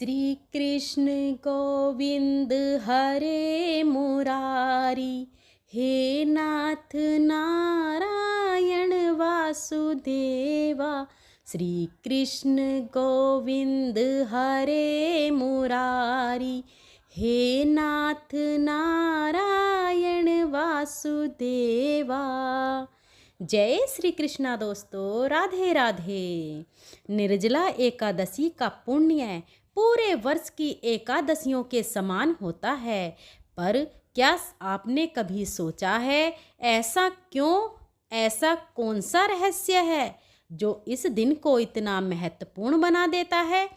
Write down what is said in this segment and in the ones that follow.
श्री कृष्ण गोविंद हरे मुरारी, हे नाथ नारायण वासुदेवा। श्री कृष्ण गोविंद हरे मुरारी, हे नाथ नारायण वासुदेवा। जय श्री कृष्णा दोस्तों, राधे राधे। निर्जला एकादशी का पुण्य पूरे वर्ष की एकादशियों के समान होता है, पर क्या आपने कभी सोचा है ऐसा क्यों? ऐसा कौन सा रहस्य है जो इस दिन को इतना महत्वपूर्ण बना देता है?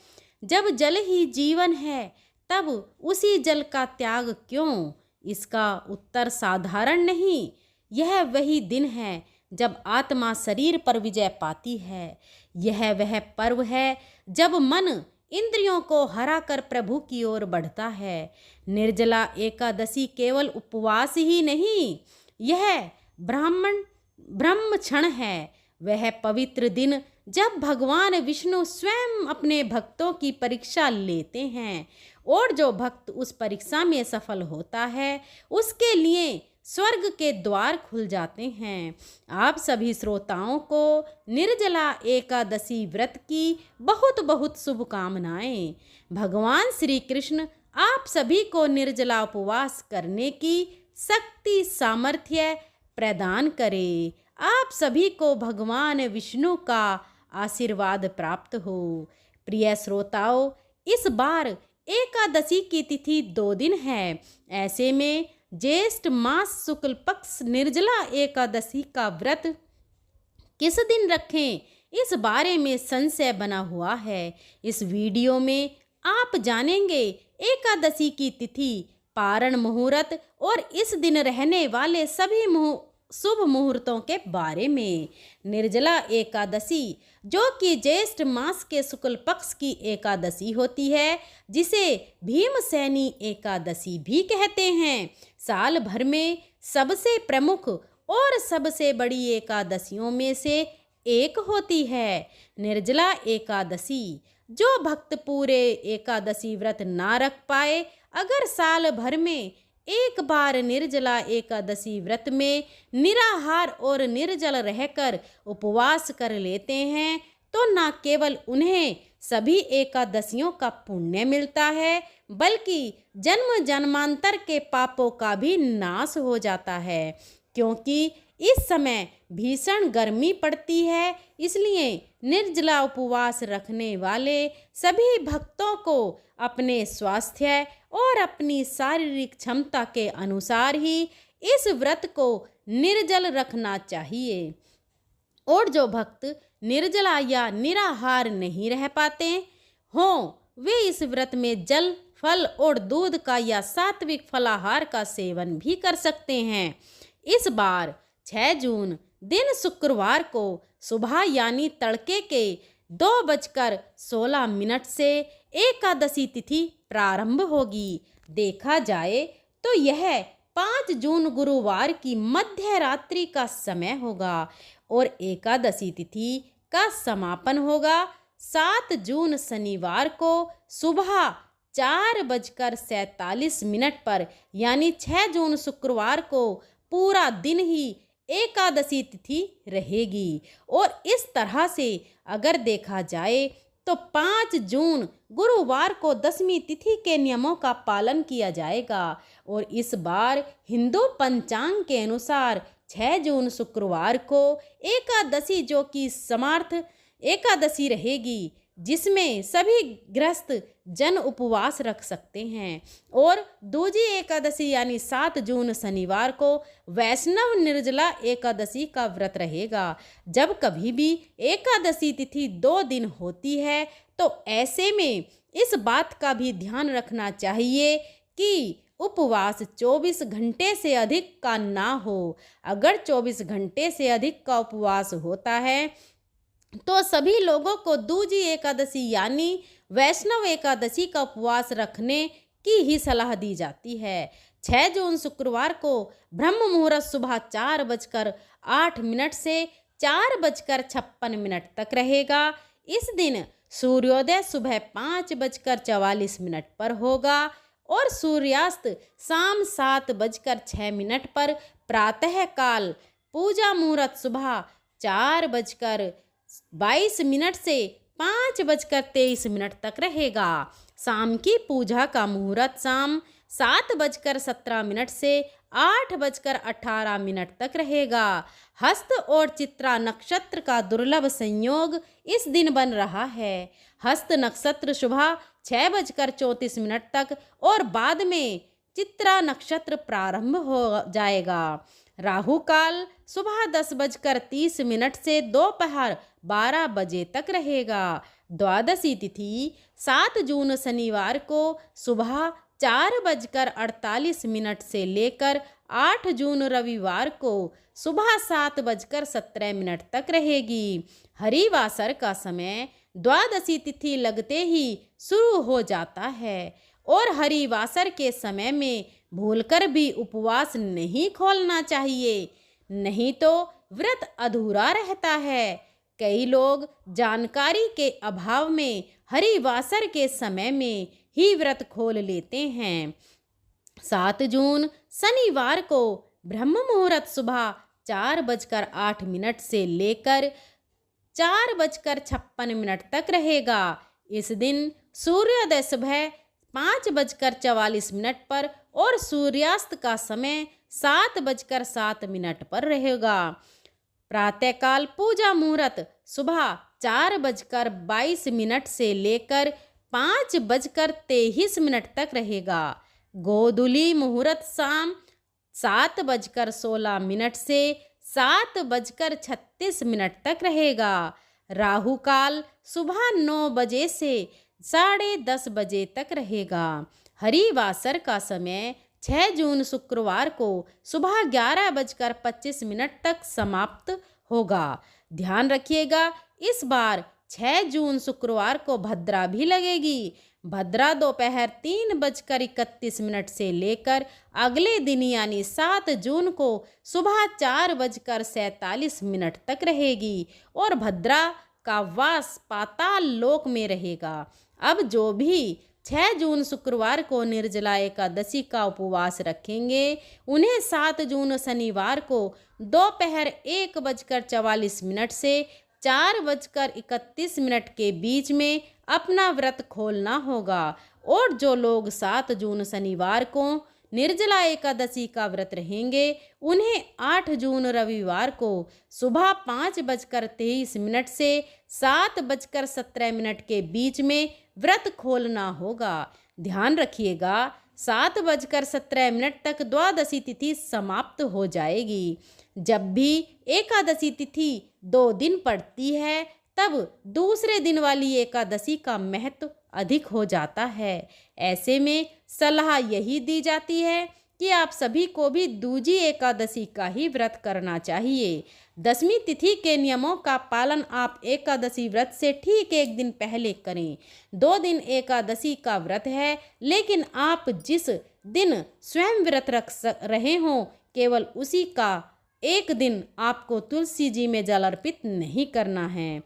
जब जल ही जीवन है, तब उसी जल का त्याग क्यों? इसका उत्तर साधारण नहीं। यह वही दिन है जब आत्मा शरीर पर विजय पाती है। यह वह पर्व है जब मन इंद्रियों को हराकर प्रभु की ओर बढ़ता है। निर्जला एकादशी केवल उपवास ही नहीं, यह ब्रह्म क्षण है। वह पवित्र दिन जब भगवान विष्णु स्वयं अपने भक्तों की परीक्षा लेते हैं, और जो भक्त उस परीक्षा में सफल होता है उसके लिए स्वर्ग के द्वार खुल जाते हैं। आप सभी श्रोताओं को निर्जला एकादशी व्रत की बहुत बहुत शुभकामनाएं। भगवान श्री कृष्ण आप सभी को निर्जला उपवास करने की शक्ति सामर्थ्य प्रदान करे। आप सभी को भगवान विष्णु का आशीर्वाद प्राप्त हो। प्रिय श्रोताओं, इस बार एकादशी की तिथि 2 दिन है। ऐसे में ज्येष्ठ मास शुक्ल पक्ष निर्जला एकादशी का व्रत किस दिन रखें, इस बारे में संशय बना हुआ है। इस वीडियो में आप जानेंगे एकादशी की तिथि, पारण मुहूर्त और इस दिन रहने वाले सभी शुभ मुहूर्तों के बारे में। निर्जला एकादशी, जो कि ज्येष्ठ मास के शुक्ल पक्ष की एकादशी होती है, जिसे भीमसेनी एकादशी भी कहते हैं, साल भर में सबसे प्रमुख और सबसे बड़ी एकादशियों में से एक होती है। निर्जला एकादशी, जो भक्त पूरे एकादशी व्रत ना रख पाए, अगर साल भर में एक बार निर्जला एकादशी व्रत में निराहार और निर्जल रहकर उपवास कर लेते हैं, तो न केवल उन्हें सभी एकादशियों का पुण्य मिलता है, बल्कि जन्म जन्मांतर के पापों का भी नाश हो जाता है। क्योंकि इस समय भीषण गर्मी पड़ती है, इसलिए निर्जला उपवास रखने वाले सभी भक्तों को अपने स्वास्थ्य और अपनी शारीरिक क्षमता के अनुसार ही इस व्रत को निर्जल रखना चाहिए। और जो भक्त निर्जला या निराहार नहीं रह पाते हों, वे इस व्रत में जल, फल और दूध का या सात्विक फलाहार का सेवन भी कर सकते हैं। इस बार 6 जून दिन शुक्रवार को सुबह यानी तड़के के 2:16 से एकादशी तिथि प्रारंभ होगी। देखा जाए तो यह 5 जून गुरुवार की मध्य रात्रि का समय होगा और एकादशी तिथि का समापन होगा 7 जून शनिवार को सुबह 4:47 पर, यानी 6 जून शुक्रवार को पूरा दिन ही एकादशी तिथि रहेगी। और इस तरह से अगर देखा जाए तो 5 जून गुरुवार को 10वीं तिथि के नियमों का पालन किया जाएगा। और इस बार हिंदू पंचांग के अनुसार 6 जून शुक्रवार को एकादशी, जो कि समार्थ एकादशी रहेगी, जिसमें सभी गृहस्थ जन उपवास रख सकते हैं। और दूजी एकादशी यानी 7 जून शनिवार को वैष्णव निर्जला एकादशी का व्रत रहेगा। जब कभी भी एकादशी तिथि 2 दिन होती है, तो ऐसे में इस बात का भी ध्यान रखना चाहिए कि उपवास 24 घंटे से अधिक का ना हो। अगर 24 घंटे से अधिक का उपवास होता है तो सभी लोगों को दूजी एकादशी यानी वैष्णव एकादशी का उपवास रखने की ही सलाह दी जाती है। 6 जून शुक्रवार को ब्रह्म मुहूर्त सुबह 4:08 से 4:56 तक रहेगा। इस दिन सूर्योदय सुबह 5:44 पर होगा और सूर्यास्त शाम 7:06 पर। प्रातः काल पूजा मुहूर्त सुबह 4:22 से 5:23 तक रहेगा। शाम की पूजा का मुहूर्त शाम 7:17 से 8:18 तक रहेगा। हस्त और चित्रा नक्षत्र का दुर्लभ संयोग इस दिन बन रहा है। हस्त नक्षत्र सुबह 6:34 तक और बाद में चित्रा नक्षत्र प्रारंभ हो जाएगा। राहु काल सुबह 10:30 से दोपहर 12 बजे तक रहेगा। द्वादशी तिथि 7 जून शनिवार को सुबह 4:48 से लेकर 8 जून रविवार को सुबह 7:17 तक रहेगी। हरिवासर का समय द्वादशी तिथि लगते ही शुरू हो जाता है और हरिवासर के समय में भूलकर भी उपवास नहीं खोलना चाहिए, नहीं तो व्रत अधूरा रहता है। कई लोग जानकारी के अभाव में हरिवासर के समय में ही व्रत खोल लेते हैं। 7 जून शनिवार को ब्रह्म मुहूर्त सुबह 4:08 से लेकर 4:56 तक रहेगा। इस दिन सूर्योदय सुबह 5:44 पर और सूर्यास्त का समय 7:07 पर रहेगा। प्रातःकाल पूजा मुहूर्त सुबह 4:22 से लेकर 5:23 तक रहेगा। गोधूली मुहूर्त शाम 7:16 से 7:36 तक रहेगा। राहु काल सुबह 9 बजे से 10:30 बजे तक रहेगा। हरिवासर का समय 6 जून शुक्रवार को सुबह 11:25 तक समाप्त होगा। ध्यान रखिएगा, इस बार 6 जून शुक्रवार को भद्रा भी लगेगी। भद्रा दोपहर 3:31 से लेकर अगले दिन यानी 7 जून को सुबह 4:47 तक रहेगी और भद्रा का वास पाताल लोक में रहेगा। अब जो भी 6 जून शुक्रवार को निर्जला एकादशी का उपवास रखेंगे उन्हें 7 जून शनिवार को दोपहर 1:44 से 4:31 के बीच में अपना व्रत खोलना होगा और जो लोग 7 जून शनिवार को निर्जला एकादशी का व्रत रहेंगे उन्हें 8 जून रविवार को सुबह 5:23 से 7:17 के बीच में व्रत खोलना होगा। ध्यान रखिएगा, 7:17 तक द्वादशी तिथि समाप्त हो जाएगी। जब भी एकादशी तिथि 2 दिन पड़ती है तब दूसरे दिन वाली एकादशी का महत्व अधिक हो जाता है। ऐसे में सलाह यही दी जाती है कि आप सभी को भी दूजी एकादशी का ही व्रत करना चाहिए। 10वीं तिथि के नियमों का पालन आप एकादशी व्रत से ठीक 1 दिन पहले करें। 2 दिन एकादशी का व्रत है, लेकिन आप जिस दिन स्वयं व्रत रख रहे हों केवल उसी का 1 दिन आपको तुलसी जी में जल अर्पित नहीं करना है।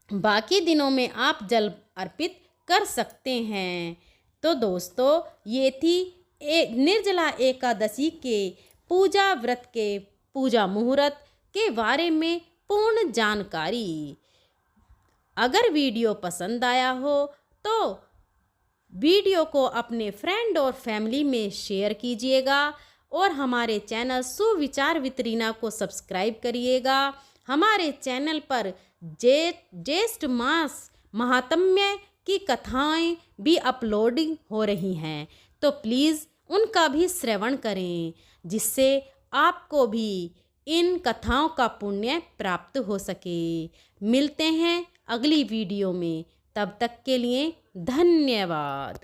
बाकी दिनों में आप जल अर्पित कर सकते हैं। तो दोस्तों, ये थी निर्जला एकादशी के पूजा व्रत के पूजा मुहूर्त के बारे में पूर्ण जानकारी। अगर वीडियो पसंद आया हो तो वीडियो को अपने फ्रेंड और फैमिली में शेयर कीजिएगा और हमारे चैनल सुविचार विद रीना को सब्सक्राइब करिएगा। हमारे चैनल पर ज्येष्ठ मास महात्म्य की कथाएं भी अपलोडिंग हो रही हैं, तो प्लीज़ उनका भी श्रवण करें, जिससे आपको भी इन कथाओं का पुण्य प्राप्त हो सके। मिलते हैं अगली वीडियो में, तब तक के लिए धन्यवाद।